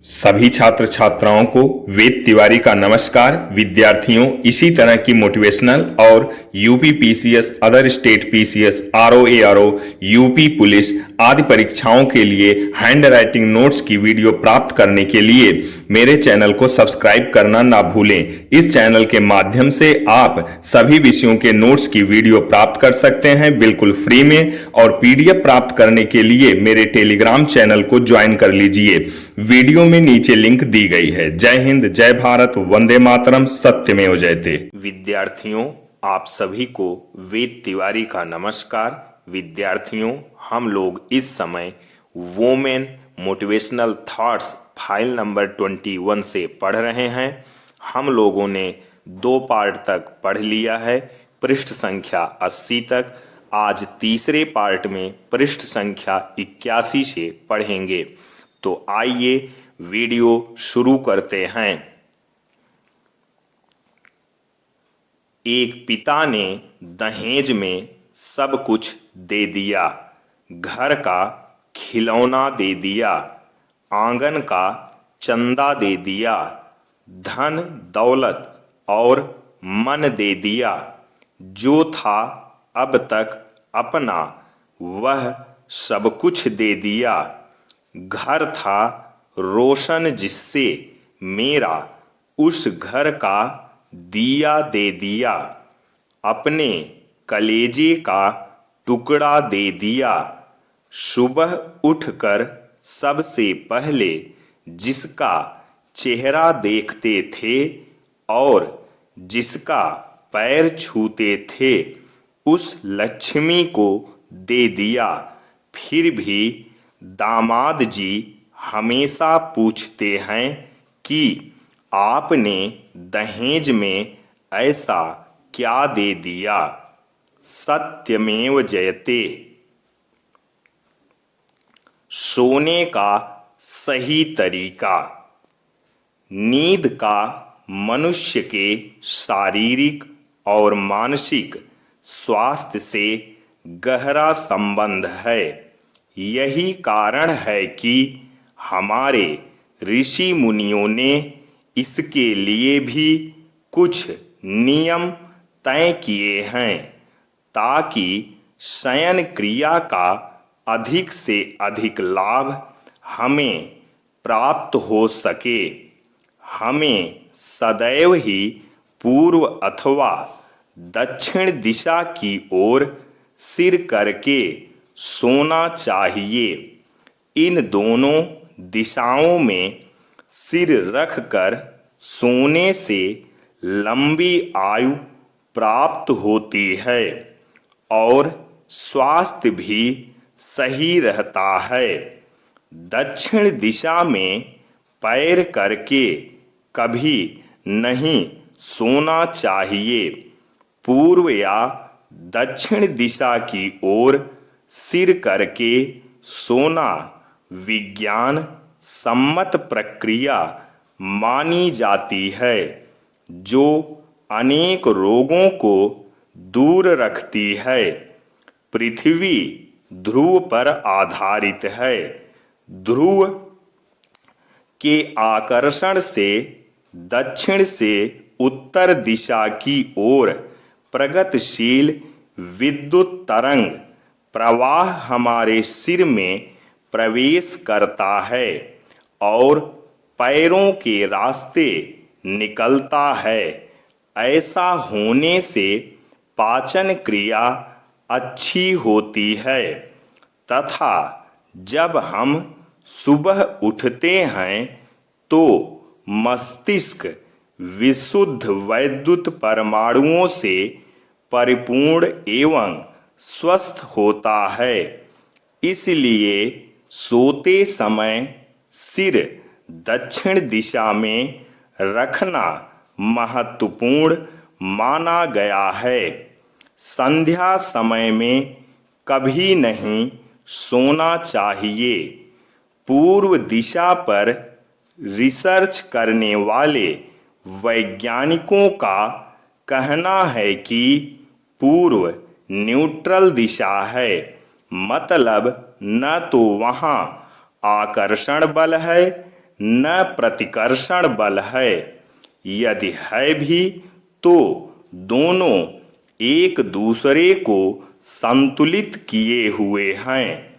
सभी छात्र छात्राओं को वेद तिवारी का नमस्कार। विद्यार्थियों, इसी तरह की मोटिवेशनल और UP PCS, other state PCS, RO ARO, UP police आदि परीक्षाओं के लिए हैंड राइटिंग नोट्स की वीडियो प्राप्त करने के लिए मेरे चैनल को सब्सक्राइब करना ना भूलें। इस चैनल के माध्यम से आप सभी विषयों के नोट्स की वीडियो प्राप्त कर सकते हैं बिल्कुल फ्री में, और पीडीएफ प्राप्त करने के लिए मेरे टेलीग्राम चैनल को ज्वाइन कर लीजिए। वीडियो में नीचे लिंक दी गई है। जय हिंद, जय भारत, वंदे मातरम, सत्यमेव जयते। विद्यार्थियों, आप सभी को वेद तिवारी का नमस्कार। विद्यार्थियों, हम लोग इस समय women motivational thoughts file number 21 से पढ़ रहे हैं। हम लोगों ने 2 पार्ट तक पढ़ लिया है, पृष्ठ संख्या 80 तक। आज तीसरे पार्ट में पृष्ठ संख्या 81 से पढ़ेंगे। तो आइए वीडियो शुरू करते हैं। एक पिता ने दहेज में सब कुछ दे दिया। घर का खिलौना दे दिया, आंगन का चंदा दे दिया, धन दौलत और मन दे दिया। जो था अब तक अपना वह सब कुछ दे दिया। घर था रोशन जिससे मेरा उस घर का दिया दे दिया। अपने कलेजे का टुकड़ा दे दिया। सुबह उठकर सबसे पहले जिसका चेहरा देखते थे और जिसका पैर छूते थे उस लक्ष्मी को दे दिया। फिर भी दामाद जी हमेशा पूछते हैं कि आपने दहेज में ऐसा क्या दे दिया। सत्यमेव जयते। सोने का सही तरीका। नींद का मनुष्य के शारीरिक और मानसिक स्वास्थ्य से गहरा संबंध है। यही कारण है कि हमारे ऋषि मुनियों ने इसके लिए भी कुछ नियम तय किए हैं ताकि शयन क्रिया का अधिक से अधिक लाभ हमें प्राप्त हो सके। हमें सदैव ही पूर्व अथवा दक्षिण दिशा की ओर सिर करके सोना चाहिए। इन दोनों दिशाओं में सिर रखकर सोने से लंबी आयु प्राप्त होती है और स्वास्थ्य भी सही रहता है। दक्षिण दिशा में पैर करके कभी नहीं सोना चाहिए। पूर्व या दक्षिण दिशा की ओर सिर करके सोना विज्ञान सम्मत प्रक्रिया मानी जाती है जो अनेक रोगों को दूर रखती है। पृथ्वी ध्रुव पर आधारित है। ध्रुव के आकर्षण से दक्षिण से उत्तर दिशा की ओर प्रगतिशील विद्युत तरंग प्रवाह हमारे सिर में प्रवेश करता है और पैरों के रास्ते निकलता है। ऐसा होने से पाचन क्रिया अच्छी होती है तथा जब हम सुबह उठते हैं तो मस्तिष्क विशुद्ध वैद्युत परमाणुओं से परिपूर्ण एवं स्वस्थ होता है। इसलिए सोते समय सिर दक्षिण दिशा में रखना महत्वपूर्ण माना गया है। संध्या समय में कभी नहीं सोना चाहिए। पूर्व दिशा पर रिसर्च करने वाले वैज्ञानिकों का कहना है कि पूर्व न्यूट्रल दिशा है, मतलब न तो वहाँ आकर्षण बल है न प्रतिकर्षण बल है। यदि है भी तो दोनों एक दूसरे को संतुलित किए हुए हैं।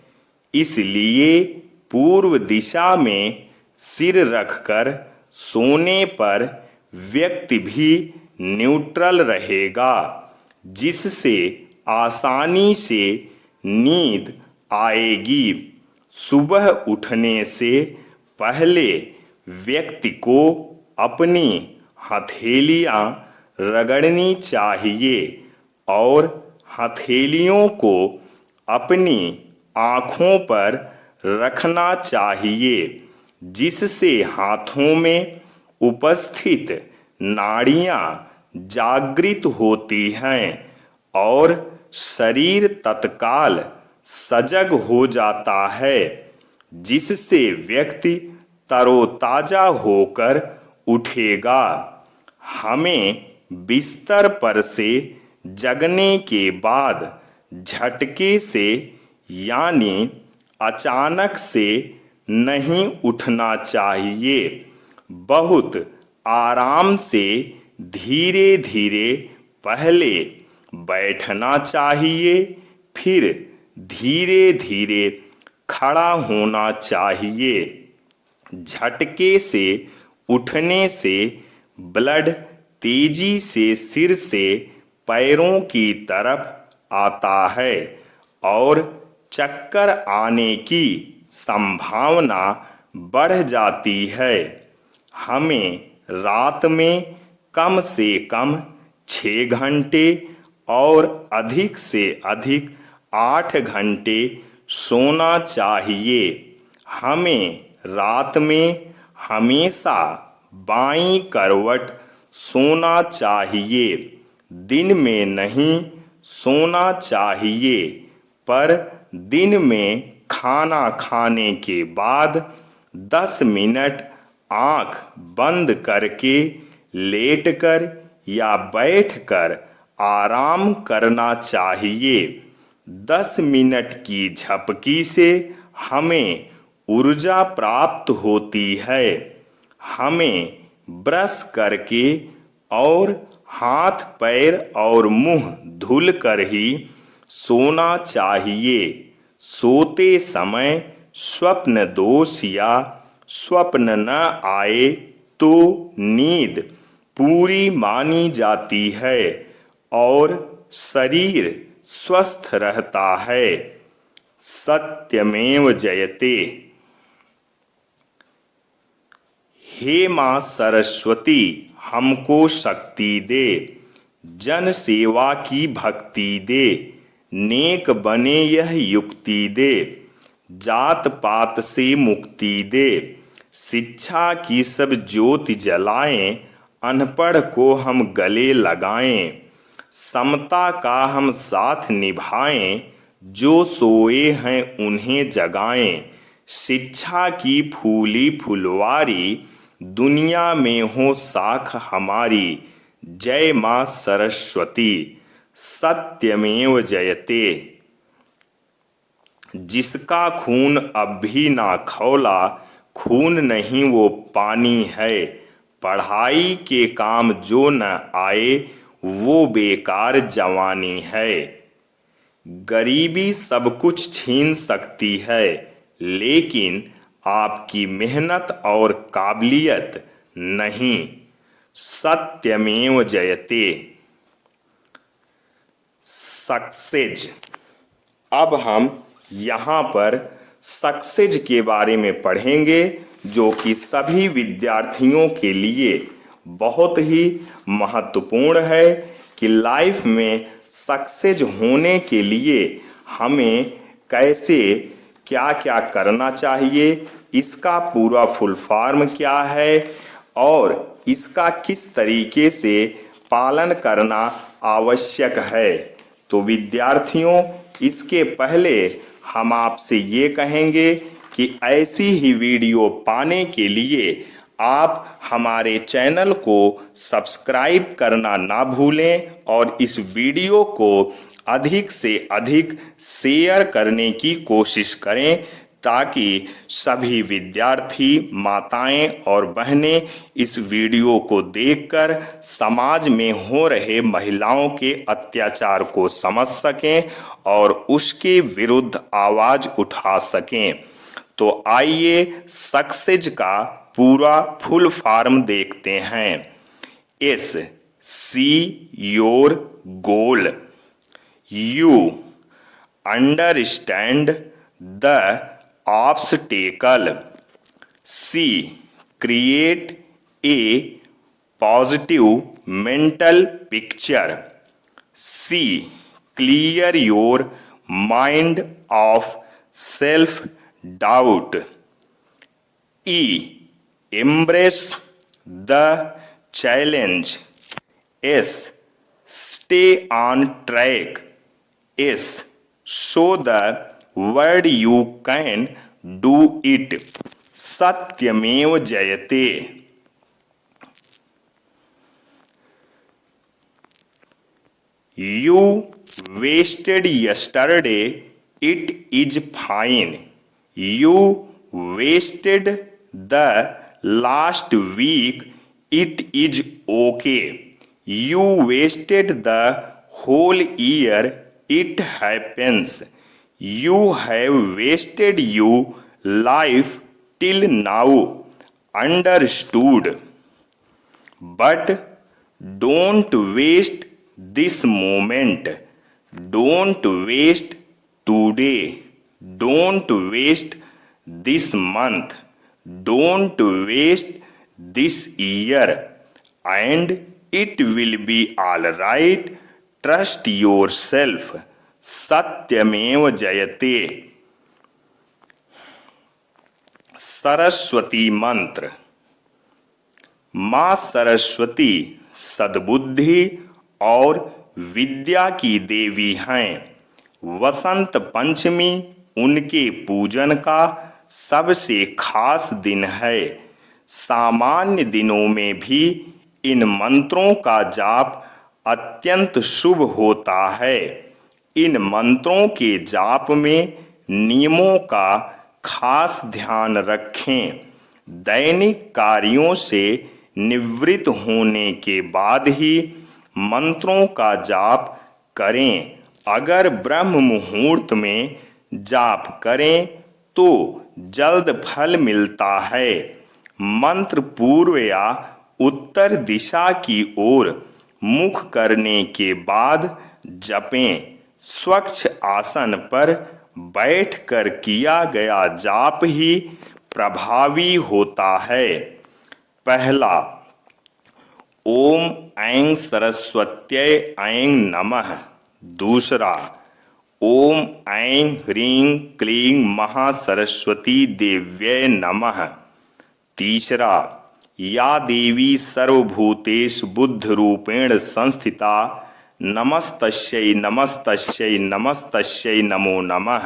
इसलिए पूर्व दिशा में सिर रखकर सोने पर व्यक्ति भी न्यूट्रल रहेगा, जिससे आसानी से नींद आएगी। सुबह उठने से पहले व्यक्ति को अपनी हथेलियां रगड़नी चाहिए और हथेलियों को अपनी आँखों पर रखना चाहिए, जिससे हाथों में उपस्थित नाड़ियाँ जागृत होती हैं और शरीर तत्काल सजग हो जाता है, जिससे व्यक्ति तरोताजा होकर उठेगा। हमें बिस्तर पर से जगने के बाद झटके से यानी अचानक से नहीं उठना चाहिए। बहुत आराम से धीरे धीरे पहले बैठना चाहिए, फिर धीरे धीरे खड़ा होना चाहिए। झटके से उठने से ब्लड तेजी से सिर से पैरों की तरफ आता है और चक्कर आने की संभावना बढ़ जाती है। हमें रात में कम से कम 6 घंटे और अधिक से अधिक 8 घंटे सोना चाहिए। हमें रात में हमेशा बाईं करवट सोना चाहिए। दिन में नहीं सोना चाहिए, पर दिन में खाना खाने के बाद 10 मिनट आँख बंद करके लेटकर या बैठकर आराम करना चाहिए। 10 मिनट की झपकी से हमें ऊर्जा प्राप्त होती है। हमें ब्रश करके और हाथ पैर और मुंह धुलकर ही सोना चाहिए। सोते समय स्वप्न दोष या स्वप्न न आए तो नींद पूरी मानी जाती है और शरीर स्वस्थ रहता है। सत्यमेव जयते। हे मां सरस्वती, हमको शक्ति दे, जन सेवा की भक्ति दे, नेक बने यह युक्ति दे, जात पात से मुक्ति दे, शिक्षा की सब ज्योति जलाएं, अनपढ़ को हम गले लगाएं, समता का हम साथ निभाएं, जो सोए हैं उन्हें जगाएं, शिक्षा की फूली फुलवारी, दुनिया में हो साख हमारी, जय मां सरस्वती। सत्यमेव जयते। जिसका खून अब भी ना खौला, खून नहीं वो पानी है, पढ़ाई के काम जो न आए, वो बेकार जवानी है। गरीबी सब कुछ छीन सकती है, लेकिन आपकी मेहनत और काबिलियत नहीं। सत्यमेव जयते। सक्सेज। अब हम यहाँ पर सक्सेज के बारे में पढ़ेंगे, जो कि सभी विद्यार्थियों के लिए बहुत ही महत्वपूर्ण है कि लाइफ में सक्सेज होने के लिए हमें कैसे क्या क्या करना चाहिए, इसका पूरा फुल फॉर्म क्या है और इसका किस तरीके से पालन करना आवश्यक है। तो विद्यार्थियों, इसके पहले हम आपसे ये कहेंगे कि ऐसी ही वीडियो पाने के लिए आप हमारे चैनल को सब्सक्राइब करना ना भूलें और इस वीडियो को अधिक से अधिक शेयर करने की कोशिश करें, ताकि सभी विद्यार्थी, माताएं और बहनें इस वीडियो को देखकर समाज में हो रहे महिलाओं के अत्याचार को समझ सकें और उसके विरुद्ध आवाज उठा सकें। तो आइए सक्सेज का पूरा फुल फॉर्म देखते हैं। S, see your goal. You, understand the obstacle. C, create a positive mental picture. C, clear your mind of self doubt. E, embrace the challenge. S, stay on track. S, show the word you can do it. सत्यमेव जयते। You wasted yesterday, it is fine. You wasted the last week, it is okay. You wasted the whole year, it happens. You have wasted your life till now. Understood? But don't waste this moment. Don't waste today. Don't waste this month. Don't waste this year. And it will be all right. Trust yourself. सत्यमेव जयते। सरस्वती मंत्र। मां सरस्वती सद्बुद्धि और विद्या की देवी हैं। वसंत पंचमी उनके पूजन का सबसे खास दिन है। सामान्य दिनों में भी इन मंत्रों का जाप अत्यंत शुभ होता है। इन मंत्रों के जाप में नियमों का खास ध्यान रखें। दैनिक कार्यों से निवृत्त होने के बाद ही मंत्रों का जाप करें। अगर ब्रह्म मुहूर्त में जाप करें तो जल्द फल मिलता है। मंत्र पूर्व या उत्तर दिशा की ओर मुख करने के बाद जपें। स्वच्छ आसन पर बैठकर किया गया जाप ही प्रभावी होता है। पहला, ओम ऐं सरस्वत्यै ऐं नमः। दूसरा, ओम ऐं ह्रीं क्लीं महासरस्वती देव्यै नमः। तीसरा, या देवी सर्वभूतेषु बुद्धरूपेण संस्थिता नमस्तस्यै नमस्तस्यै नमस्तस्यै नमो नमः।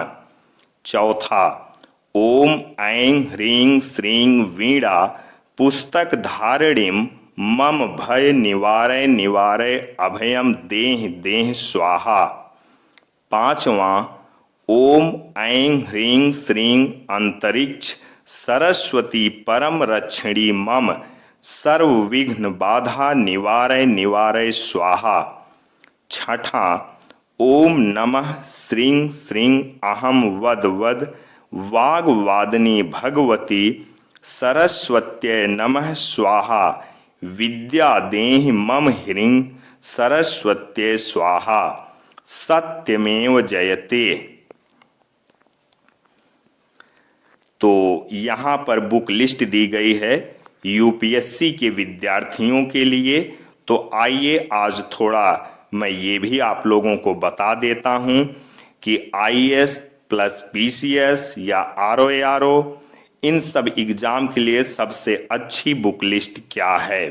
चौथा, ओम ऐं ह्रीं श्रीं वीणा पुस्तक धारिणीं मम भय निवारय निवारय अभयम देहि देहि स्वाहा। पांचवा, ओम ऐं ह्रीं श्रीं अंतरिक्ष सरस्वती परम रक्षिणी मम सर्व विघ्न बाधा निवारय निवारय स्वाहा। छठा, ओम नमः श्रीं श्रीं अहम वद वद वाग्वादिनी भगवती सरस्वत्यै नमः स्वाहा। विद्या देहि मम ह्रीं सरस्वत्यै स्वाहा। सत्यमेव जयते। तो यहाँ पर बुक लिस्ट दी गई है यूपीएससी के विद्यार्थियों के लिए। तो आइए आज थोड़ा मैं ये भी आप लोगों को बता देता हूँ कि आईएएस प्लस पीसीएस या आरओएआरओ इन सब एग्जाम के लिए सबसे अच्छी बुक लिस्ट क्या है।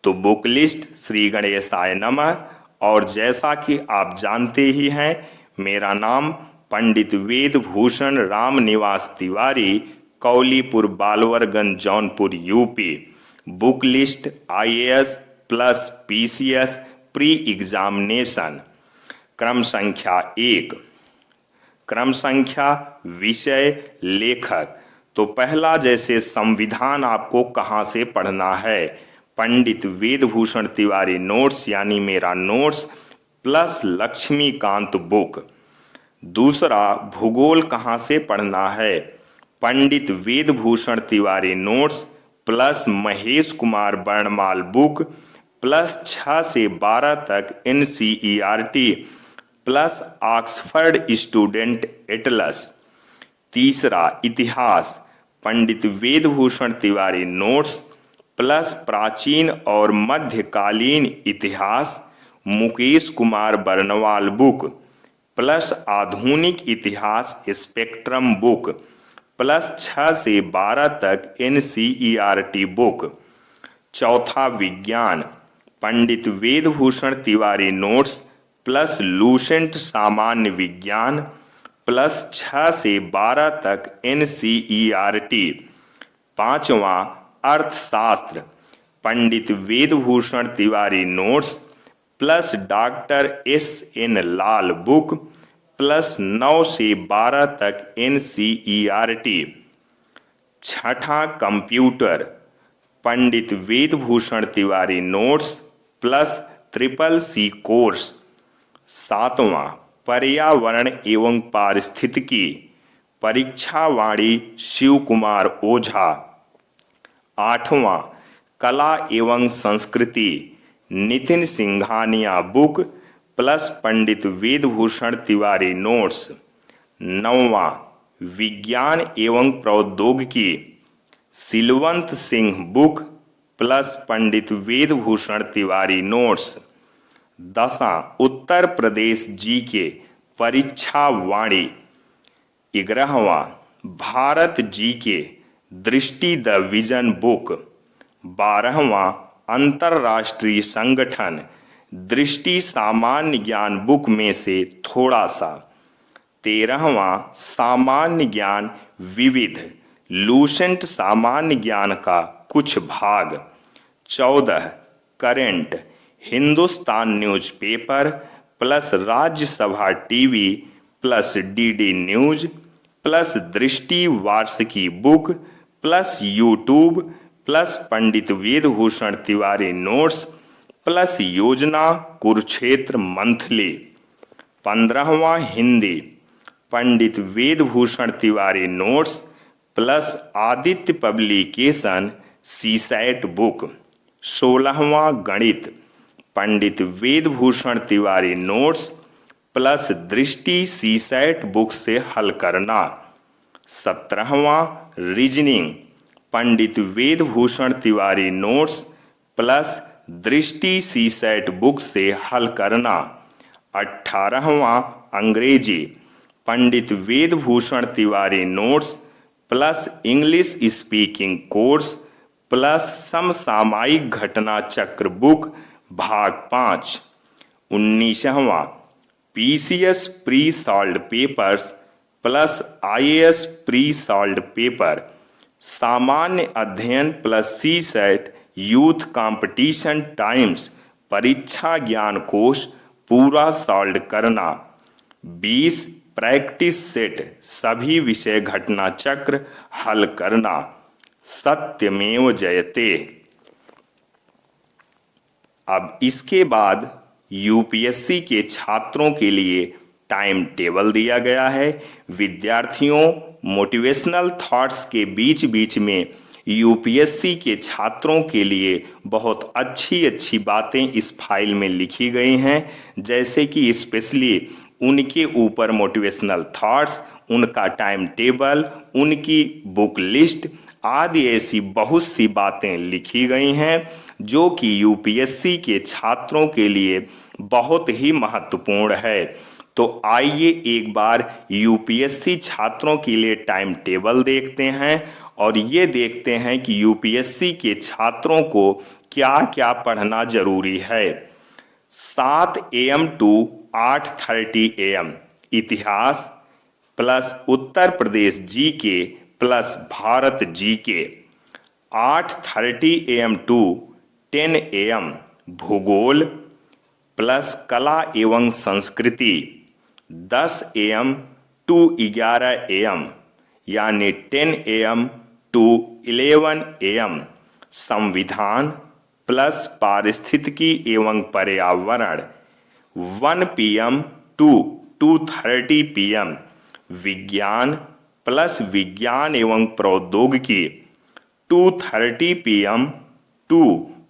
तो बुक लिस्ट श्री गणेशाय नमः। और जैसा कि आप जानते ही हैं, मेरा नाम पंडित वेद Bhushan Ram Niwas Tiwari, Kaulipur Balwarganj Jaunpur UP. Book list IAS plus PCS pre examination. क्रम संख्या 1, क्रम संख्या, विषय, लेखक। तो पहला जैसे संविधान आपको कहाँ से पढ़ना है, पंडित वेदभूषण तिवारी नोट्स यानी मेरा नोट्स प्लस लक्ष्मीकांत बुक। दूसरा भूगोल कहाँ से पढ़ना है, पंडित वेदभूषण तिवारी नोट्स प्लस महेश कुमार वर्णमाल बुक प्लस 6 से 12 तक NCERT प्लस ऑक्सफर्ड स्टूडेंट एटलस। तीसरा इतिहास, पंडित वेदभूषण तिवारी नोट्स प्लस प्राचीन और मध्यकालीन इतिहास मुकेश कुमार बरनवाल बुक प्लस आधुनिक इतिहास स्पेक्ट्रम बुक प्लस 6 से 12 तक NCERT बुक। चौथा विज्ञान, पंडित Vedbhushan Tiwari notes plus Lucent सामान्य विज्ञान प्लस 6 से 12 तक NCERT। पांचवा अर्थशास्त्र, Pandit Vedbhushan Tiwari notes plus doctor SN Lal book plus 9 से 12 तक NCERT। छठा computer, Pandit Vedbhushan Tiwari notes plus CCC course. सातवां पर्यावरण एवं पारिस्थितिकी, परीक्षावाणी शिव कुमार ओझा। आठवां कला एवं संस्कृति, Nitin Singhania book plus Pandit Vedbhushan Tiwari notes. नौवां विज्ञान एवं प्रौद्योगिकी, सिलवंत Singh book plus Pandit Vedbhushan Tiwari notes. दसां उत्तर प्रदेश जीके परीक्षा वाणी। 11वां भारत जीके दृष्टि द विजन बुक। 12वां अंतरराष्ट्रीय संगठन दृष्टि सामान्य ज्ञान बुक में से थोड़ा सा। 13वां सामान्य ज्ञान विविध लूसेंट सामान्य ज्ञान का कुछ भाग। 14 current Hindustan newspaper plus Rajya Sabha TV plus DD news plus Drishti वार्षिकी book plus YouTube plus Pandit Vedbhushan Tiwari notes plus Yojana Kurukshetra monthly. 15वां Hindi, Pandit Vedbhushan Tiwari notes plus Aditya publication CSAT book. 16वां गणित, Pandit Vedbhushan Tiwari notes plus Drishti CSAT book से हल करना। 17वां reasoning, Pandit Vedbhushan Tiwari notes plus Drishti CSAT book से हल करना। 18वां अंग्रेजी, Pandit Vedbhushan Tiwari notes plus English speaking course plus समसामयिक घटना चक्र बुक भाग 5। 19वां PCS pre solved papers plus IAS pre solved paper, सामान्य अध्ययन plus CSAT youth competition times परीक्षा ज्ञान कोश पूरा सॉल्व करना। 20 प्रैक्टिस सेट सभी विषय घटना चक्र हल करना। सत्यमेव जयते। अब इसके बाद यूपीएससी के छात्रों के लिए टाइम टेबल दिया गया है। विद्यार्थियों, मोटिवेशनल थॉट्स के बीच बीच में यूपीएससी के छात्रों के लिए बहुत अच्छी अच्छी बातें इस फाइल में लिखी गई हैं, जैसे कि स्पेशली उनके ऊपर मोटिवेशनल थॉट्स, उनका टाइम टेबल, उनकी बुक लिस्ट आदि ऐसी बहुत सी बातें लिखी गई हैं जो कि यूपीएससी के छात्रों के लिए बहुत ही महत्वपूर्ण है। तो आइए एक बार यूपीएससी छात्रों के लिए टाइम टेबल देखते हैं और ये देखते हैं कि यूपीएससी के छात्रों को क्या क्या पढ़ना जरूरी है। 7 AM टू 8:30 AM इतिहास plus Uttar Pradesh GK plus Bharat GK. 8:30 AM to 10 AM भूगोल प्लस कला एवं संस्कृति। 10 AM टू 11 AM यानी 10 AM टू 11 AM संविधान प्लस पारिस्थितिकी एवं पर्यावरण, 1 PM टू 2:30 PM विज्ञान प्लस विज्ञान एवं प्रौद्योगिकी, 2:30 PM टू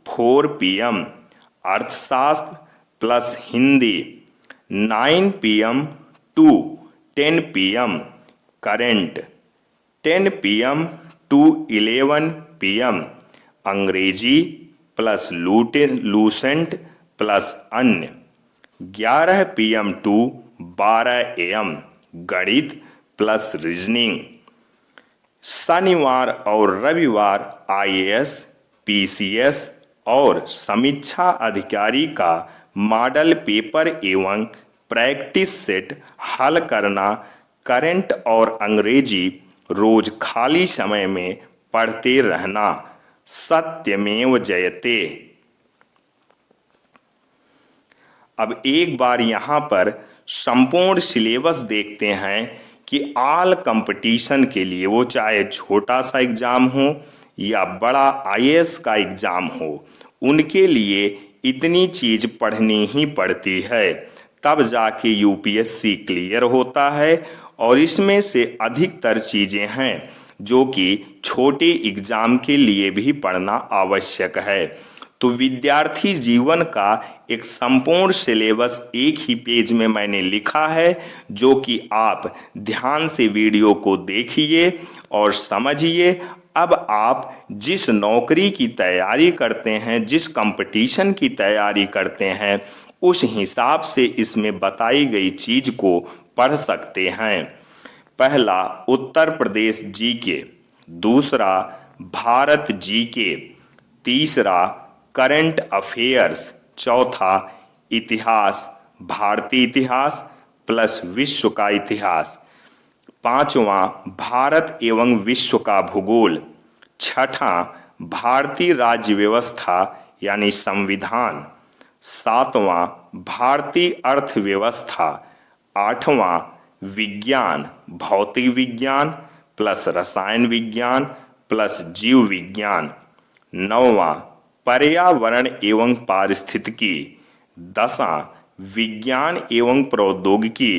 4 PM अर्थशास्त्र plus Hindi, 9 PM to 10 PM current, 10 PM to 11 PM अंग्रेजी प्लस लूसेंट प्लस अन्य, 11 PM टू 12 AM गणित प्लस रीजनिंग। शनिवार और रविवार IAS, PCS और समीक्षा अधिकारी का मॉडल पेपर एवं प्रैक्टिस सेट हल करना, करंट और अंग्रेजी रोज खाली समय में पढ़ते रहना। सत्यमेव जयते। अब एक बार यहाँ पर संपूर्ण सिलेबस देखते हैं कि ऑल कंपटीशन के लिए, वो चाहे छोटा सा एग्जाम हो या बड़ा IAS का एग्जाम हो, उनके लिए इतनी चीज पढ़नी ही पड़ती है, तब जाके UPSC क्लियर होता है। और इसमें से अधिकतर चीजें हैं जो कि छोटे एग्जाम के लिए भी पढ़ना आवश्यक है। तो विद्यार्थी जीवन का एक संपूर्ण सिलेबस एक ही पेज में मैंने लिखा है, जो कि आप ध्यान से वीडियो को देखिए और समझिए। अब आप जिस नौकरी की तैयारी करते हैं, जिस कंपटीशन की तैयारी करते हैं, उस हिसाब से इसमें बताई गई चीज को पढ़ सकते हैं। पहला उत्तर प्रदेश GK, दूसरा भारत GK, तीसरा करंट अफेयर्स, चौथा इतिहास, भारतीय इतिहास प्लस विश्व का इतिहास, पांचवा भारत एवं विश्व का भूगोल, छठा भारतीय राज्य व्यवस्था यानी संविधान, सातवां भारतीय अर्थव्यवस्था, आठवां विज्ञान, भौतिक विज्ञान प्लस रसायन विज्ञान प्लस जीव विज्ञान, नौवां पर्यावरण एवं पारिस्थितिकी, 10वां विज्ञान एवं प्रौद्योगिकी,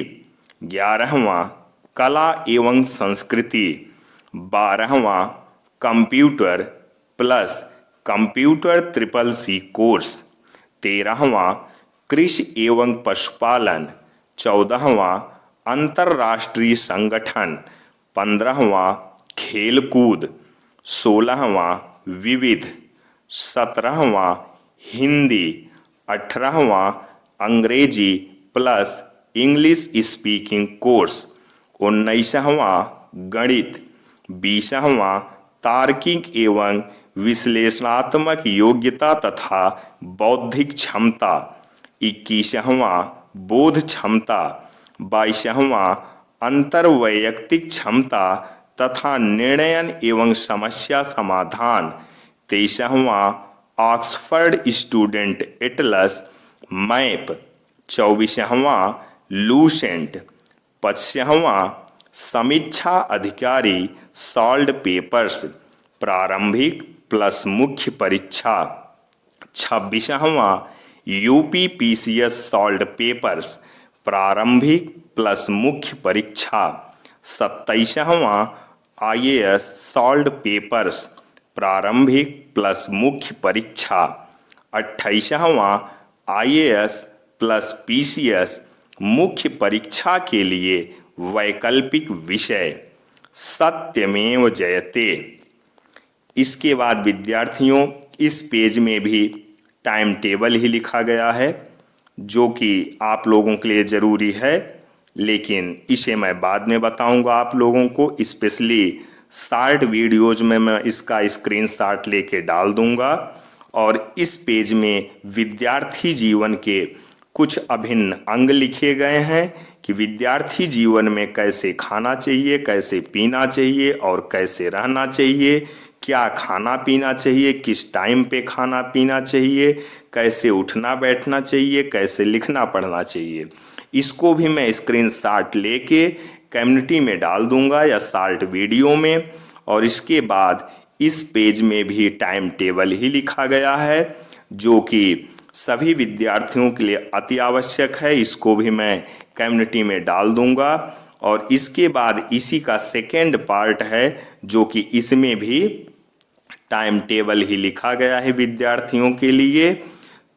11वां कला एवं संस्कृति, 12वां computer plus computer CCC course, 13वां कृषि एवं पशुपालन, 14वां अंतर्राष्ट्रीय संगठन, 15वां खेलकूद, 16वां विविध, 17वां हिंदी, 18वां अंग्रेजी प्लस इंग्लिश स्पीकिंग कोर्स, 19वां गणित, 20वां तार्किक एवं विश्लेषणात्मक योग्यता तथा बौद्धिक क्षमता, 21वां बोध क्षमता, 22वां अंतर्वैयक्तिक क्षमता तथा निर्णयन एवं समस्या समाधान, 23वां ऑक्सफर्ड स्टूडेंट एटलस मैप, 24वां लूसेंट, 25वां समीक्षा अधिकारी सॉल्व पेपर्स, प्रारंभिक प्लस मुख्य परीक्षा, 26वां UPPCS सॉल्व पेपर्स, प्रारंभिक प्लस मुख्य परीक्षा, 27वां IAS सॉल्व पेपर्स, प्रारंभिक प्लस मुख्य परीक्षा, 28वां IAS प्लस PCS मुख्य परीक्षा के लिए वैकल्पिक विषय। सत्यमेव जयते। इसके बाद विद्यार्थियों इस पेज में भी टाइम टेबल ही लिखा गया है, जो कि आप लोगों के लिए ज़रूरी है, लेकिन इसे मैं बाद में बताऊंगा आप लोगों को। स्पेशली शॉर्ट वीडियोज में मैं इसका स्क्रीनशॉट लेके डाल दूंगा। और इस पेज में विद्यार्थी जीवन के कुछ अभिन्न अंग लिखे गए हैं कि विद्यार्थी जीवन में कैसे खाना चाहिए, कैसे पीना चाहिए और कैसे रहना चाहिए, क्या खाना पीना चाहिए, किस टाइम पे खाना पीना चाहिए, कैसे उठना बैठना चाहिए, कैसे लिखना पढ़ना चाहिए। इसको भी मैं स्क्रीनशॉट लेके कम्युनिटी में डाल दूंगा या शॉर्ट वीडियो में। और इसके बाद इस पेज में भी टाइम टेबल ही लिखा गया है जो कि सभी विद्यार्थियों के लिए अति आवश्यक है। इसको भी मैं कम्युनिटी में डाल दूंगा। और इसके बाद इसी का सेकेंड पार्ट है जो कि इसमें भी टाइम टेबल ही लिखा गया है विद्यार्थियों के लिए।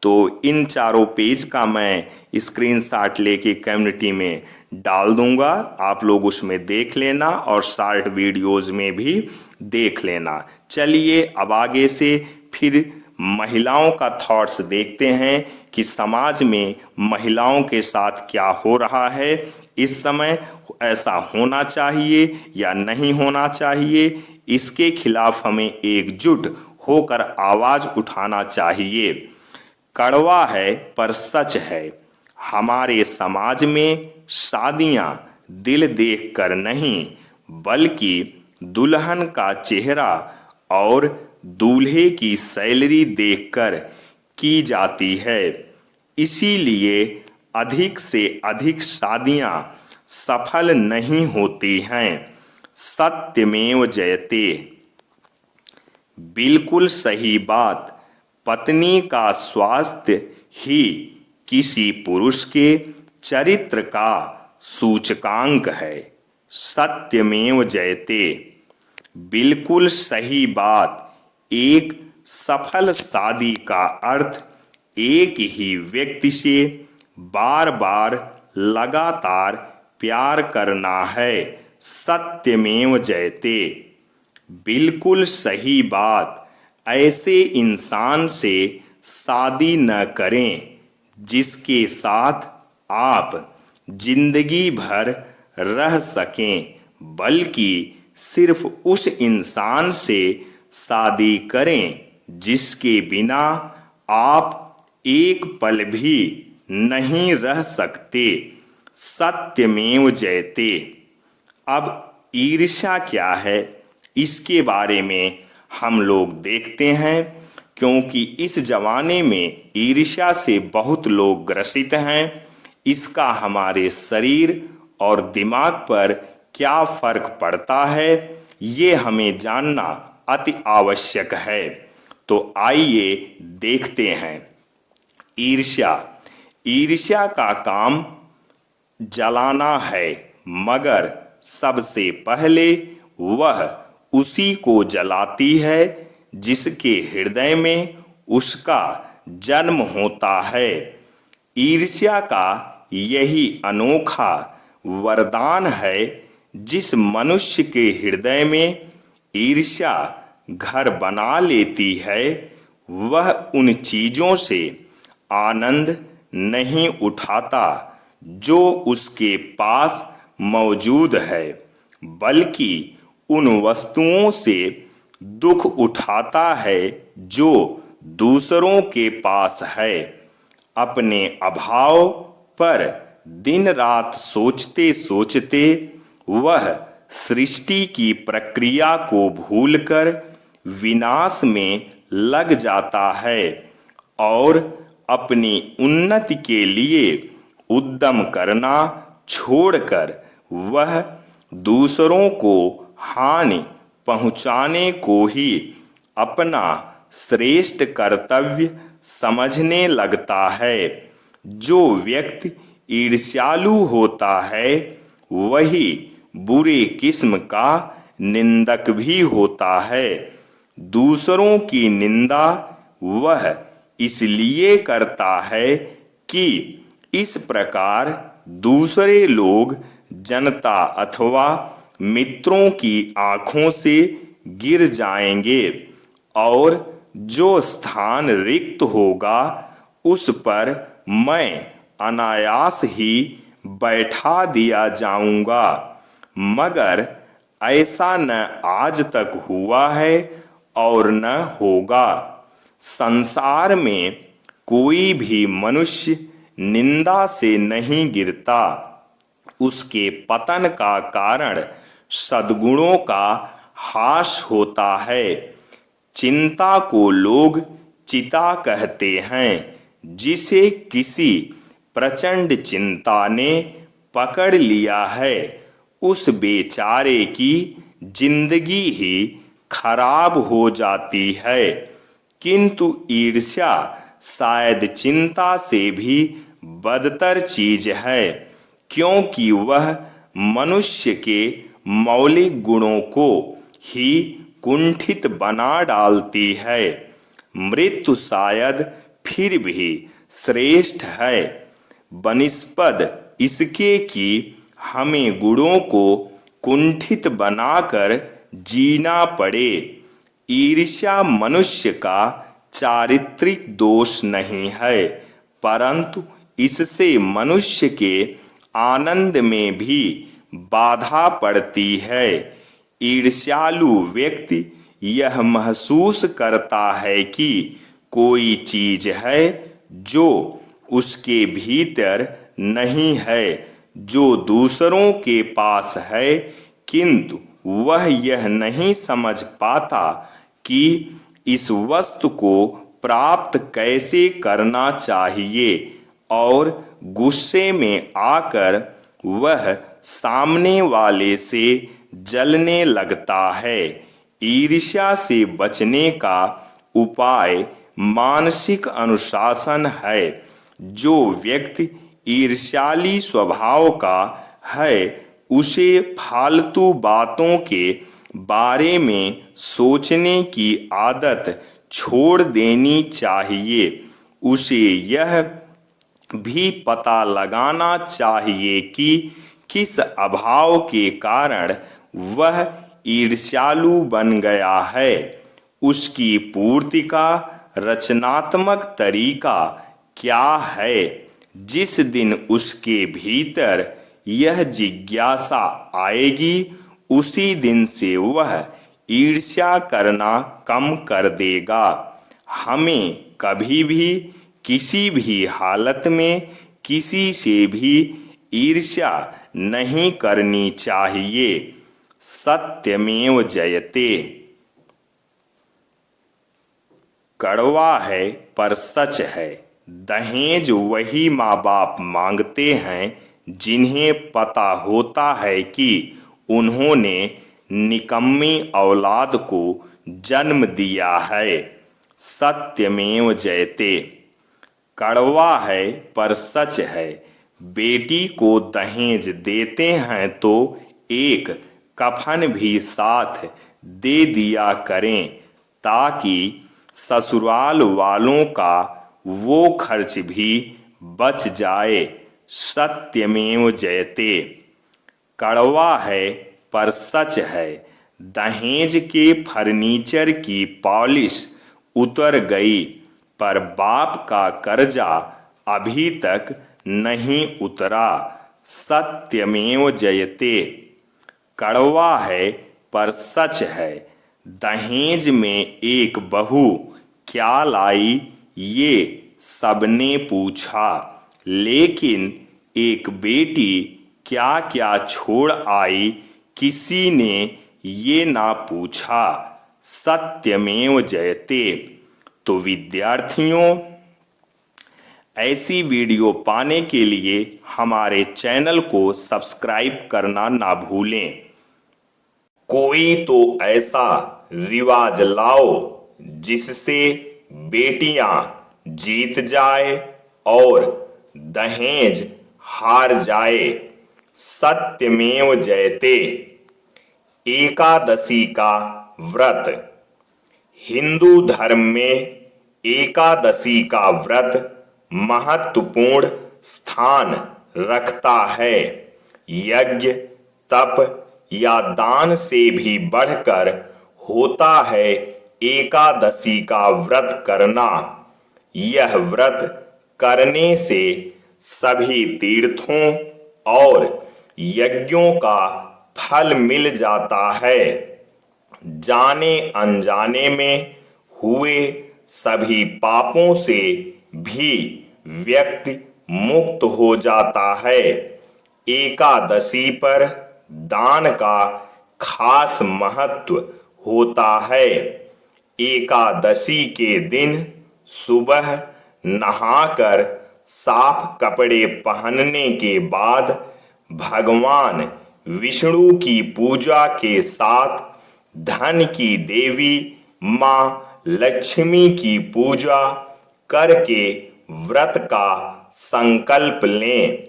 तो इन चारों पेज का मैं स्क्रीनशॉट लेके कम्युनिटी में डाल दूंगा, आप लोग उसमें देख लेना और शॉर्ट वीडियोस में भी देख लेना। चलिए अब आगे से फिर महिलाओं का थॉट्स देखते हैं कि समाज में महिलाओं के साथ क्या हो रहा है इस समय, ऐसा होना चाहिए या नहीं होना चाहिए, इसके खिलाफ हमें एकजुट होकर आवाज उठाना चाहिए। कड़वा है पर सच है, हमारे समाज में शादियां दिल देखकर नहीं बल्कि दुल्हन का चेहरा और दूल्हे की सैलरी देखकर की जाती है। इसीलिए अधिक से अधिक शादियां सफल नहीं होती हैं। सत्यमेव जयते। बिल्कुल सही बात। पत्नी का स्वास्थ्य ही किसी पुरुष के चरित्र का सूचकांक है। सत्यमेव जयते। बिल्कुल सही बात। एक सफल शादी का अर्थ एक ही व्यक्ति से बार बार लगातार प्यार करना है। सत्यमेव जयते। बिल्कुल सही बात। ऐसे इंसान से शादी न करें जिसके साथ आप जिंदगी भर रह सकें, बल्कि सिर्फ उस इंसान से शादी करें जिसके बिना आप एक पल भी नहीं रह सकते। सत्यमेव जयते। अब ईर्ष्या क्या है इसके बारे में हम लोग देखते हैं, क्योंकि इस जमाने में ईर्ष्या से बहुत लोग ग्रसित हैं। इसका हमारे शरीर और दिमाग पर क्या फर्क पड़ता है ये हमें जानना अति आवश्यक है। तो आइए देखते हैं। ईर्ष्या। ईर्ष्या का काम जलाना है, मगर सबसे पहले वह उसी को जलाती है जिसके हृदय में उसका जन्म होता है। ईर्ष्या का यही अनोखा वरदान है। जिस मनुष्य के हृदय में ईर्ष्या घर बना लेती है वह उन चीजों से आनंद नहीं उठाता जो उसके पास मौजूद है, बल्कि उन वस्तुओं से दुख उठाता है जो दूसरों के पास है। अपने अभाव पर दिन रात सोचते सोचते वह सृष्टि की प्रक्रिया को भूलकर विनाश में लग जाता है और अपनी उन्नति के लिए उद्यम करना छोड़कर वह दूसरों को हानि पहुंचाने को ही अपना श्रेष्ठ कर्तव्य समझने लगता है। जो व्यक्ति ईर्ष्यालु होता है वही बुरे किस्म का निंदक भी होता है। दूसरों की निंदा वह इसलिए करता है कि इस प्रकार दूसरे लोग जनता अथवा मित्रों की आंखों से गिर जाएंगे और जो स्थान रिक्त होगा उस पर मैं अनायास ही बैठा दिया जाऊंगा। मगर ऐसा न आज तक हुआ है और न होगा। संसार में कोई भी मनुष्य निंदा से नहीं गिरता। उसके पतन का कारण सद्गुणों का हास होता है। चिंता को लोग चिता कहते हैं। जिसे किसी प्रचंड चिंता ने पकड़ लिया है उस बेचारे की जिंदगी ही खराब हो जाती है। किंतु ईर्ष्या शायद चिंता से भी बदतर चीज है, क्योंकि वह मनुष्य के मौलिक गुणों को ही कुंठित बना डालती है। मृत्यु शायद फिर भी श्रेष्ठ है, बनिस्पत इसके कि हमें गुणों को कुंठित बनाकर जीना पड़े। ईर्ष्या मनुष्य का चारित्रिक दोष नहीं है, परंतु इससे मनुष्य के आनंद में भी बाधा पड़ती है। ईर्ष्यालु व्यक्ति यह महसूस करता है कि कोई चीज है जो उसके भीतर नहीं है, जो दूसरों के पास है, किंतु वह यह नहीं समझ पाता कि इस वस्तु को प्राप्त कैसे करना चाहिए, और गुस्से में आकर वह सामने वाले से जलने लगता है। ईर्ष्या से बचने का उपाय मानसिक अनुशासन है। जो व्यक्ति ईर्ष्याली स्वभाव का है, उसे फालतू बातों के बारे में सोचने की आदत छोड़ देनी चाहिए। उसे यह भी पता लगाना चाहिए कि किस अभाव के कारण वह ईर्ष्यालु बन गया है। उसकी पूर्ति का रचनात्मक तरीका क्या है। जिस दिन उसके भीतर यह जिज्ञासा आएगी, उसी दिन से वह ईर्ष्या करना कम कर देगा। हमें कभी भी किसी भी हालत में किसी से भी ईर्ष्या नहीं करनी चाहिए। सत्यमेव जयते। कड़वा है पर सच है। दहेज वही माँ बाप मांगते हैं जिन्हें पता होता है कि उन्होंने निकम्मी औलाद को जन्म दिया है। सत्यमेव जयते। कड़वा है पर सच है। बेटी को दहेज देते हैं तो एक कफन भी साथ दे दिया करें, ताकि ससुराल वालों का वो खर्च भी बच जाए। सत्यमेव जयते। कड़वा है पर सच है। दहेज के फर्नीचर की पॉलिश उतर गई, पर बाप का कर्जा अभी तक नहीं उतरा। सत्यमेव जयते। कड़वा है पर सच है। दहेज में एक बहू क्या लाई, ये सबने पूछा, लेकिन एक बेटी क्या क्या छोड़ आई, किसी ने ये ना पूछा। सत्यमेव जयते। तो विद्यार्थियों, ऐसी वीडियो पाने के लिए हमारे चैनल को सब्सक्राइब करना ना भूलें। कोई तो ऐसा रिवाज लाओ जिससे बेटियां जीत जाए और दहेज हार जाए। सत्यमेव जयते। एकादशी का व्रत। हिंदू धर्म में एकादशी का व्रत महत्वपूर्ण स्थान रखता है। यज्ञ, तप या दान से भी बढ़कर होता है एकादशी का व्रत करना। यह व्रत करने से सभी तीर्थों और यज्ञों का फल मिल जाता है। जाने अनजाने में हुए सभी पापों से भी व्यक्ति मुक्त हो जाता है। एकादशी पर दान का खास महत्व होता है। एकादशी के दिन सुबह नहाकर साफ कपड़े पहनने के बाद भगवान विष्णु की पूजा के साथ धन की देवी मां लक्ष्मी की पूजा करके व्रत का संकल्प लें।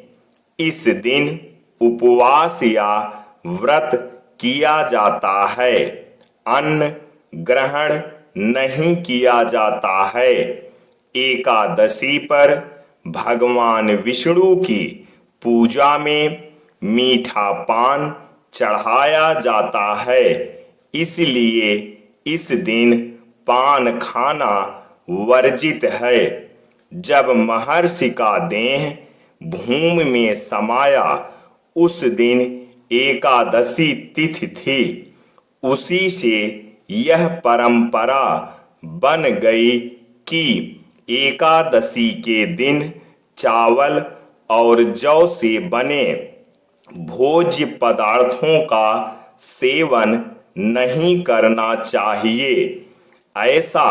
इस दिन उपवास या व्रत किया जाता है, अन्न ग्रहण नहीं किया जाता है। एकादशी पर भगवान विष्णु की पूजा में मीठा पान चढ़ाया जाता है, इसलिए इस दिन पान खाना वर्जित है। जब महर्षि का देह भूमि में समाया उस दिन एकादशी तिथि थी। उसी से यह परंपरा बन गई कि एकादशी के दिन चावल और जौ से बने भोज्य पदार्थों का सेवन नहीं करना चाहिए। ऐसा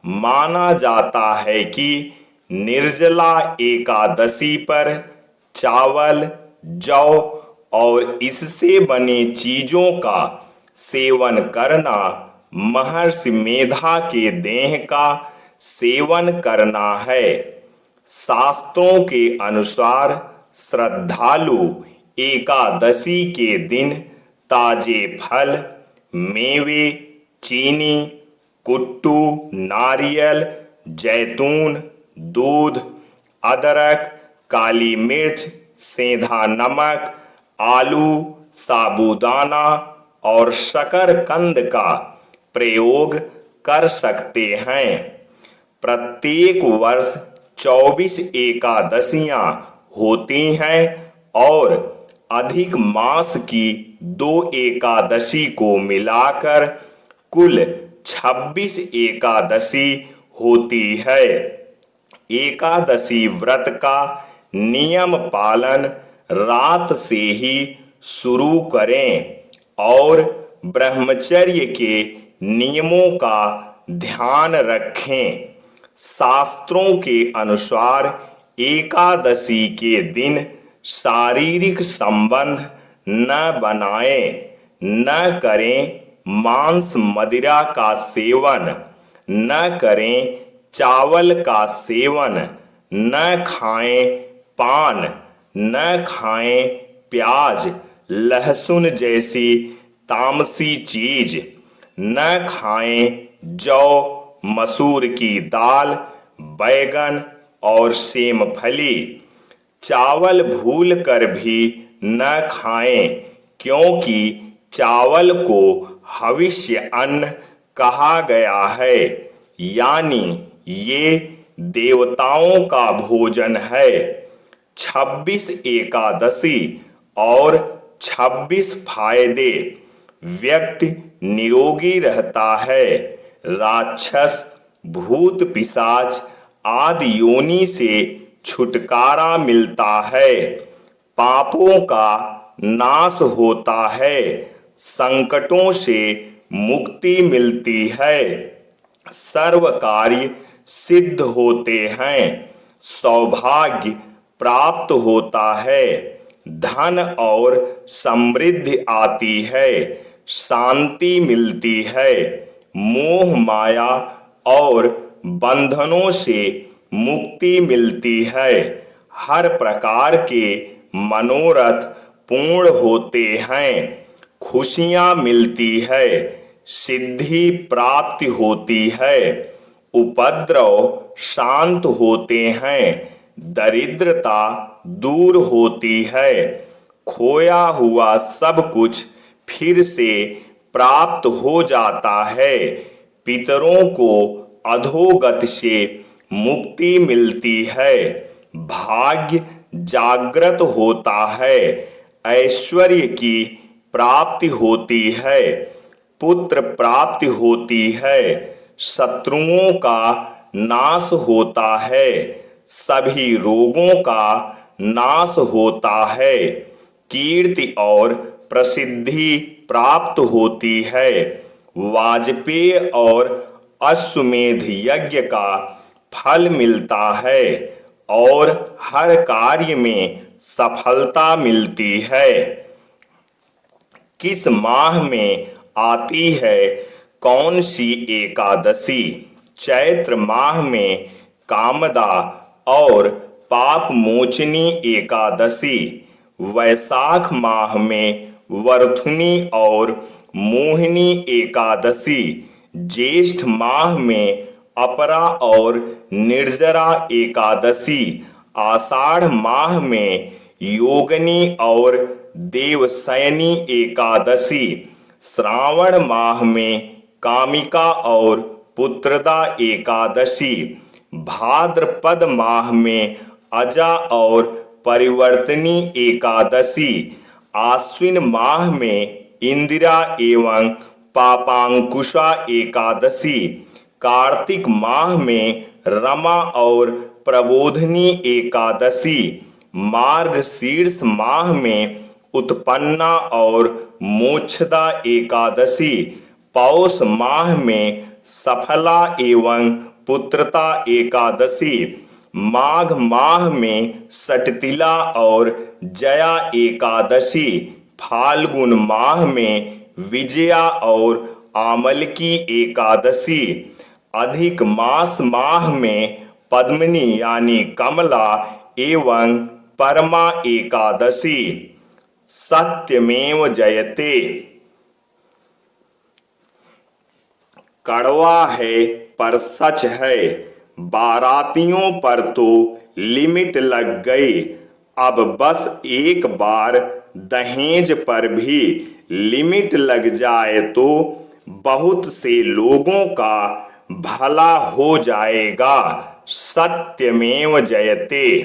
माना जाता है कि निर्जला एकादशी पर चावल, जौ और इससे बने चीजों का सेवन करना महर्षि मेधा के देह का सेवन करना है। शास्त्रों के अनुसार श्रद्धालु एकादशी के दिन ताजे फल, मेवे, चीनी, कुट्टू, नारियल, जैतून, दूध, अदरक, काली मिर्च, सेंधा नमक, आलू, साबूदाना और शकरकंद का प्रयोग कर सकते हैं। प्रत्येक वर्ष 24 एकादशियां होती हैं और अधिक मास की 2 एकादशी को मिलाकर कुल 26 एकादशी होती है। एकादशी व्रत का नियम पालन रात से ही शुरू करें और ब्रह्मचर्य के नियमों का ध्यान रखें। शास्त्रों के अनुसार एकादशी के दिन शारीरिक संबंध न बनाएं, न करें मांस मदिरा का सेवन, न करें चावल का सेवन, न खाएं पान, न खाएं प्याज, लहसुन जैसी तामसी चीज, न खाएं जौ, मसूर की दाल, बैगन और सेमफली। चावल भूल कर भी न खाएं, क्योंकि चावल को हविष्य अन्न कहा गया है, यानी ये देवताओं का भोजन है। 26 एकादशी और 26 फायदे। व्यक्ति निरोगी रहता है, राक्षस, भूत पिशाच आदि योनि से छुटकारा मिलता है, पापों का नाश होता है, संकटों से मुक्ति मिलती है, सर्व कार्य सिद्ध होते हैं, सौभाग्य प्राप्त होता है, धन और समृद्धि आती है, शांति मिलती है, मोह माया और बंधनों से मुक्ति मिलती है, हर प्रकार के मनोरथ पूर्ण होते हैं, खुशियां मिलती है, सिद्धि प्राप्ति होती है, उपद्रव शांत होते हैं, दरिद्रता दूर होती है, खोया हुआ सब कुछ फिर से प्राप्त हो जाता है, पितरों को अधोगति से मुक्ति मिलती है, भाग्य जागृत होता है, ऐश्वर्य की प्राप्ति होती है, पुत्र प्राप्ति होती है, शत्रुओं का नाश होता है, सभी रोगों का नाश होता है, कीर्ति और प्रसिद्धि प्राप्त होती है, वाजपेय और अश्वमेध यज्ञ का फल मिलता है और हर कार्य में सफलता मिलती है। किस माह में आती है कौन सी एकादशी? चैत्र माह में कामदा और पाप मोचनी एकादशी, वैशाख माह में वरथुनी और मोहिनी एकादशी, ज्येष्ठ माह में अपरा और निर्जरा एकादशी, आषाढ़ माह में योगिनी और देवशयनी एकादशी, श्रावण माह में कामिका और पुत्रदा एकादशी, भाद्रपद माह में अजा और परिवर्तनी एकादशी, आश्विन माह में इंदिरा एवं पापांकुशा एकादशी, कार्तिक माह में रमा और प्रबोधनी एकादशी, मार्गशीर्ष माह में उत्पन्ना और मोक्षदा एकादशी, पौष माह में सफला एवं पुत्रता एकादशी, माघ माह में सटतिला और जया एकादशी, फाल्गुन माह में विजया और आमलकी एकादशी, अधिक मास माह में पद्मिनी यानी कमला एवं परमा एकादशी। सत्यमेव जयते। कड़वा है पर सच है, बारातियों पर तो लिमिट लग गई। अब बस एक बार दहेज पर भी लिमिट लग जाए तो बहुत से लोगों का भला हो जाएगा। सत्यमेव जयते।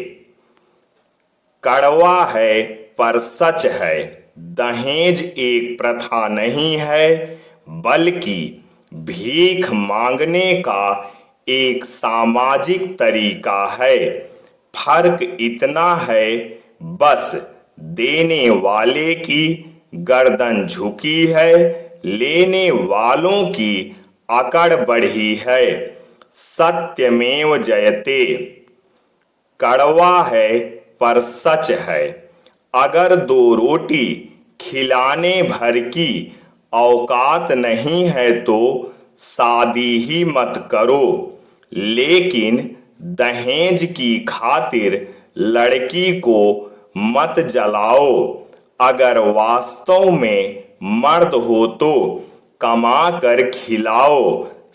कड़वा है पर सच है, दहेज एक प्रथा नहीं है बल्कि भीख मांगने का एक सामाजिक तरीका है। फर्क इतना है बस देने वाले की गर्दन झुकी है, लेने वालों की अकड़ बढ़ी है। सत्यमेव जयते। कड़वा है पर सच है, अगर दो रोटी खिलाने भर की औकात नहीं है तो शादी ही मत करो। लेकिन दहेज की खातिर लड़की को मत जलाओ। अगर वास्तव में मर्द हो तो कमा कर खिलाओ।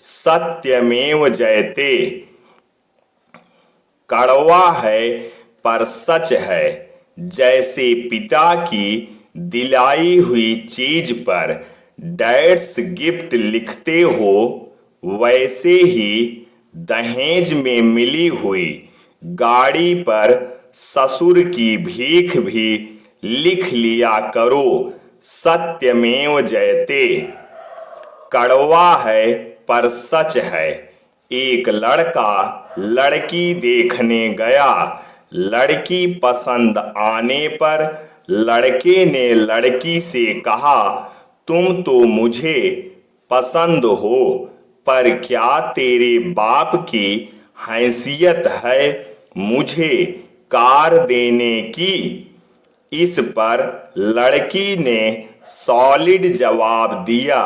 सत्यमेव जयते। कड़वा है पर सच है, जैसे पिता की दिलाई हुई चीज पर डैड्स गिफ्ट लिखते हो, वैसे ही दहेज में मिली हुई गाड़ी पर ससुर की भीख भी लिख लिया करो। सत्यमेव जयते। कड़वा है पर सच है, एक लड़का लड़की देखने गया। लड़की पसंद आने पर लड़के ने लड़की से कहा, तुम तो मुझे पसंद हो, पर क्या तेरे बाप की हैसियत है मुझे कार देने की? इस पर लड़की ने सॉलिड जवाब दिया,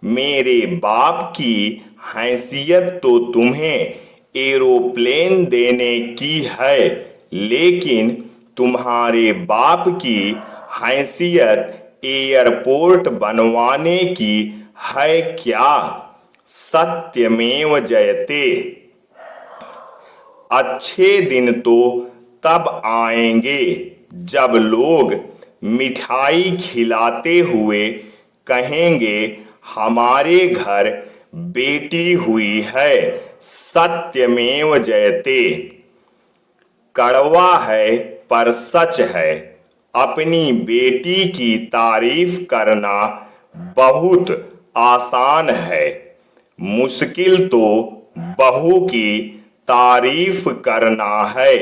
मेरे बाप की हैसियत तो तुम्हें एरोप्लेन देने की है, लेकिन तुम्हारे बाप की हैसियत एयरपोर्ट बनवाने की है क्या? सत्यमेव जयते। अच्छे दिन तो तब आएंगे जब लोग मिठाई खिलाते हुए कहेंगे, हमारे घर बेटी हुई है। सत्यमेव जयते। कड़वा है पर सच है, अपनी बेटी की तारीफ करना बहुत आसान है, मुश्किल तो बहू की तारीफ करना है।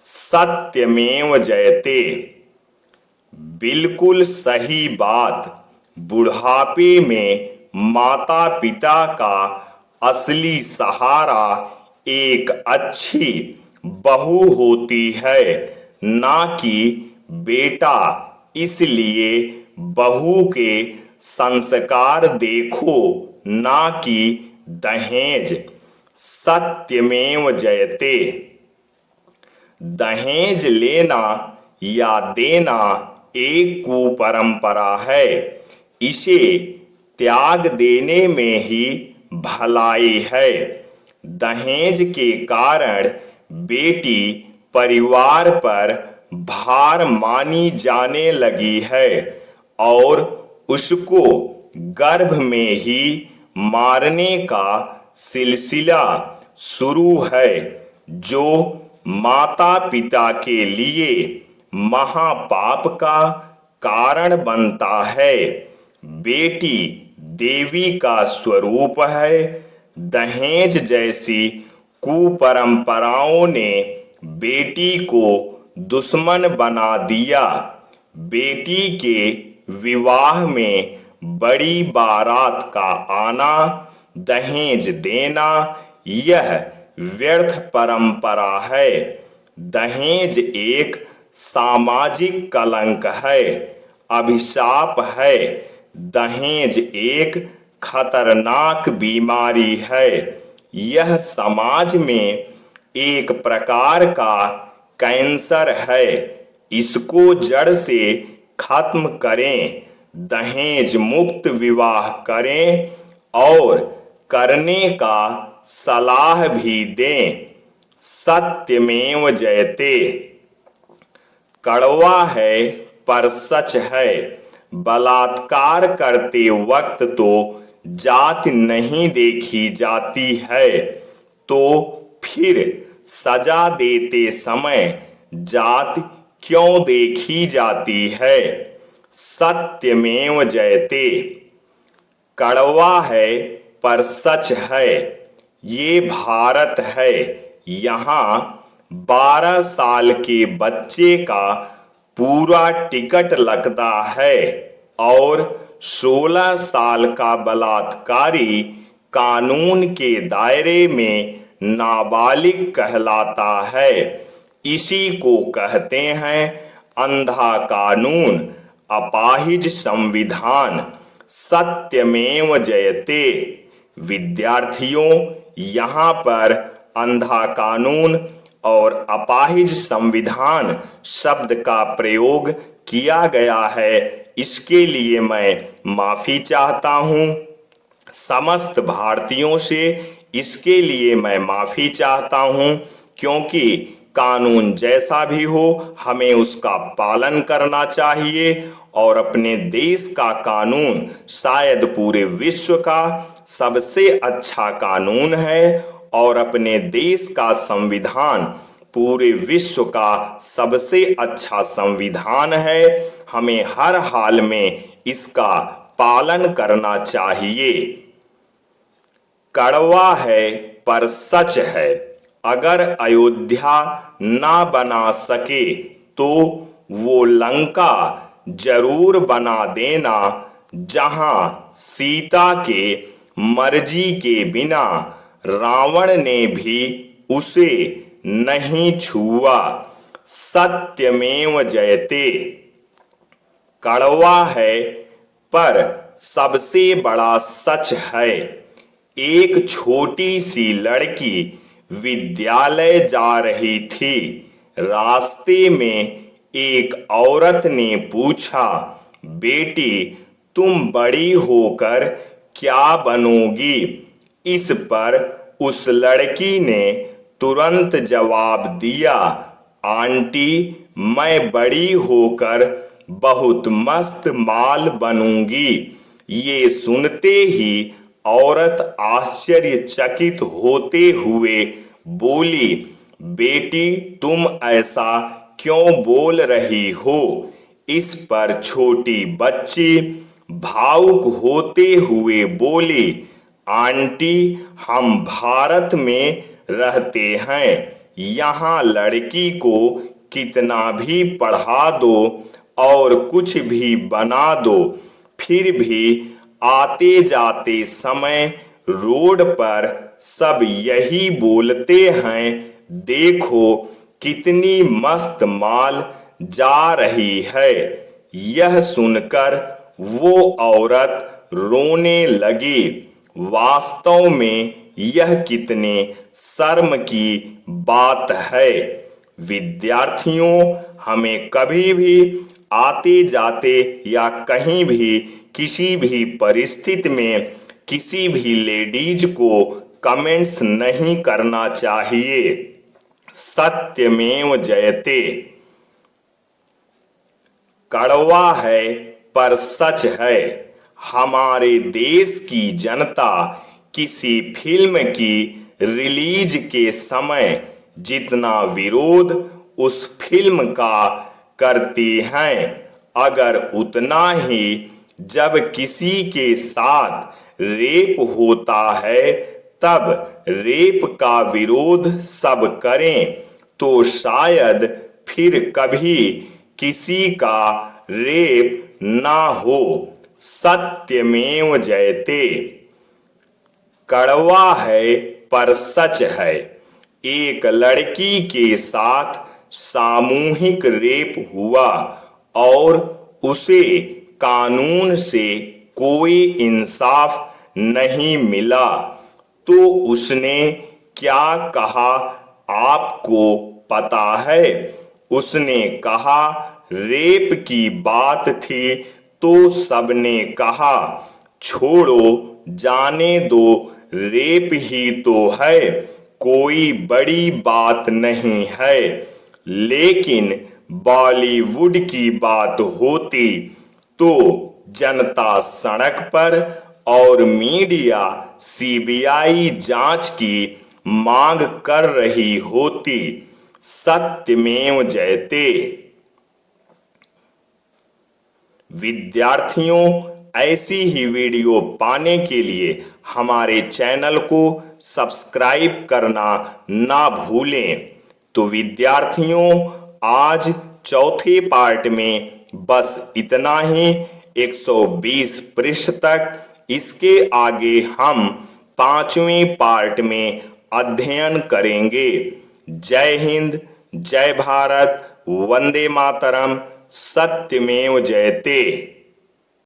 सत्यमेव जयते। बिल्कुल सही बात। बुढ़ापे में माता पिता का असली सहारा एक अच्छी बहू होती है, ना कि बेटा। इसलिए बहू के संस्कार देखो ना कि दहेज। सत्यमेव जयते। दहेज लेना या देना एक कुपरंपरा है। इसे त्याग देने में ही भलाई है। दहेज के कारण बेटी परिवार पर भार मानी जाने लगी है और उसको गर्भ में ही मारने का सिलसिला शुरू है, जो माता पिता के लिए महापाप का कारण बनता है। बेटी देवी का स्वरूप है। दहेज जैसी कुपरंपराओं ने बेटी को दुश्मन बना दिया। बेटी के विवाह में बड़ी बारात का आना, दहेज देना, यह व्यर्थ परंपरा है। दहेज एक सामाजिक कलंक है, अभिशाप है। दहेज एक खतरनाक बीमारी है। यह समाज में एक प्रकार का कैंसर है। इसको जड़ से खत्म करें। दहेज मुक्त विवाह करें और करने का सलाह भी दें। सत्यमेव जयते। कड़वा है पर सच है। बलात्कार करते वक्त तो जात नहीं देखी जाती है, तो फिर सजा देते समय जात क्यों देखी जाती है। सत्यमेव जयते। कड़वा है पर सच है। ये भारत है। यहाँ 12 साल के बच्चे का पूरा टिकट लगता है और 16 साल का बलात्कारी कानून के दायरे में नाबालिग कहलाता है। इसी को कहते हैं अंधा कानून, अपाहिज संविधान। सत्यमेव जयते। विद्यार्थियों, यहाँ पर अंधा कानून और अपाहिज संविधान शब्द का प्रयोग किया गया है। इसके लिए मैं माफी चाहता हूँ। समस्त भारतीयों से इसके लिए मैं माफी चाहता हूँ, क्योंकि कानून जैसा भी हो हमें उसका पालन करना चाहिए और अपने देश का कानून शायद पूरे विश्व का सबसे अच्छा कानून है और अपने देश का संविधान पूरे विश्व का सबसे अच्छा संविधान है। हमें हर हाल में इसका पालन करना चाहिए। कड़वा है पर सच है। अगर अयोध्या ना बना सके तो वो लंका जरूर बना देना, जहां सीता के मर्जी के बिना रावण ने भी उसे नहीं छुआ। सत्यमेव जयते। कड़वा है पर सबसे बड़ा सच है। एक छोटी सी लड़की विद्यालय जा रही थी। रास्ते में एक औरत ने पूछा, बेटी तुम बड़ी होकर क्या बनोगी? इस पर उस लड़की ने तुरंत जवाब दिया, आंटी मैं बड़ी होकर बहुत मस्त माल बनूंगी। ये सुनते ही औरत आश्चर्यचकित होते हुए बोली, बेटी तुम ऐसा क्यों बोल रही हो? इस पर छोटी बच्ची भावुक होते हुए बोली, आंटी हम भारत में रहते हैं। यहाँ लड़की को कितना भी पढ़ा दो और कुछ भी बना दो, फिर भी आते जाते समय रोड पर सब यही बोलते हैं, देखो कितनी मस्त माल जा रही है। यह सुनकर वो औरत रोने लगी। वास्तव में यह कितने शर्म की बात है। विद्यार्थियों, हमें कभी भी आते जाते या कहीं भी किसी भी परिस्थिति में किसी भी लेडीज को कमेंट्स नहीं करना चाहिए। सत्यमेव जयते। कड़वा है पर सच है। हमारे देश की जनता किसी फिल्म की रिलीज के समय जितना विरोध उस फिल्म का करती हैं, अगर उतना ही जब किसी के साथ रेप होता है तब रेप का विरोध सब करें तो शायद फिर कभी किसी का रेप ना हो। सत्यमेव जयते। कड़वा है पर सच है। एक लड़की के साथ सामूहिक रेप हुआ और उसे कानून से कोई इंसाफ नहीं मिला, तो उसने क्या कहा आपको पता है? उसने कहा रेप की बात थी तो सबने कहा छोड़ो जाने दो, रेप ही तो है, कोई बड़ी बात नहीं है। लेकिन बॉलीवुड की बात होती तो जनता सड़क पर और मीडिया सीबीआई जांच की मांग कर रही होती। सत्यमेव जयते। विद्यार्थियों, ऐसी ही वीडियो पाने के लिए हमारे चैनल को सब्सक्राइब करना ना भूलें। तो विद्यार्थियों, आज चौथे पार्ट में बस इतना ही, 120 पृष्ठ तक। इसके आगे हम 5वें पार्ट में अध्ययन करेंगे। जय हिंद, जय भारत, वंदे मातरम, सत्यमेव जयते।